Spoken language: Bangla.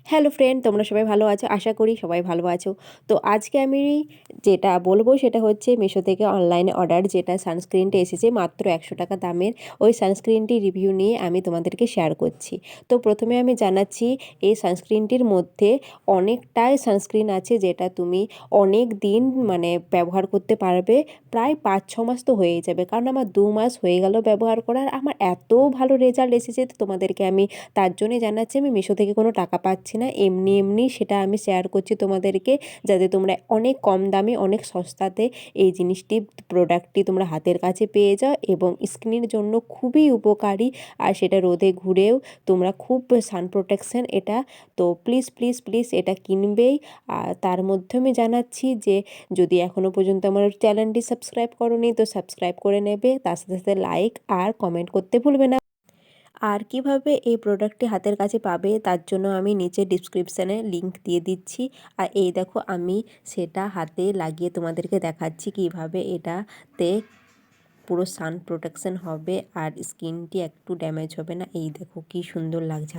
হ্যালো ফ্রেন্ড, তোমরা সবাই ভালো আছো? আশা করি সবাই ভালো আছো। তো আজকে আমি যেটা বলবো সেটা হচ্ছে মিশো থেকে অনলাইনে অর্ডার যেটা সানস্ক্রিনটা এসেছে মাত্র 100 টাকা দামের। ওই সানস্ক্রিনটির রিভিউ নিয়ে আমি তোমাদেরকে শেয়ার করছি। তো প্রথমে আমি জানাচ্ছি এই সানস্ক্রিনটির মধ্যে অনেকটাই সানস্ক্রিন আছে যেটা তুমি অনেক দিন ব্যবহার করতে পারবে। প্রায় 5-6 মাস তো হয়েই যাবে, কারণ আমার 2 মাস হয়ে গেল ব্যবহার করার। আমার এত ভালো রেজাল্ট এসেছে, তো তোমাদেরকে আমি তার জন্যই জানাচ্ছি আমি মিশো থেকে কোনো টাকা পাচ্ছি না, এমনি এমনি সেটা আমি শেয়ার করছি তোমাদেরকে, যাতে তোমরা অনেক কম দামে অনেক সস্তাতে এই জিনিসটি প্রোডাক্টটি তোমরা হাতের কাছে পেয়ে যাও এবং স্কিনের জন্য খুবই উপকারী। আর সেটা রোদে ঘুরেও তোমরা খুব সান প্রোটেকশন এটা। তো প্লিজ প্লিজ প্লিজ এটা কিনবেই। আর তার মধ্যে আমি জানাচ্ছি যে যদি এখনও পর্যন্ত আমার চ্যানেলটি সাবস্ক্রাইব করোনি তো সাবস্ক্রাইব করে নেবে, তার সাথে সাথে লাইক আর কমেন্ট করতে ভুলবে না। আর কিভাবে এই প্রোডাক্টটি হাতের কাছে পাবে তার জন্য আমি নিচে ডিসক্রিপশানে লিংক দিয়ে দিচ্ছি। আর এই দেখো আমি সেটা হাতে লাগিয়ে তোমাদেরকে দেখাচ্ছি কিভাবে এটাতে পুরো সান প্রোটেকশন হবে আর স্কিনটি একটু ড্যামেজ হবে না। এই দেখো কি সুন্দর লাগছে।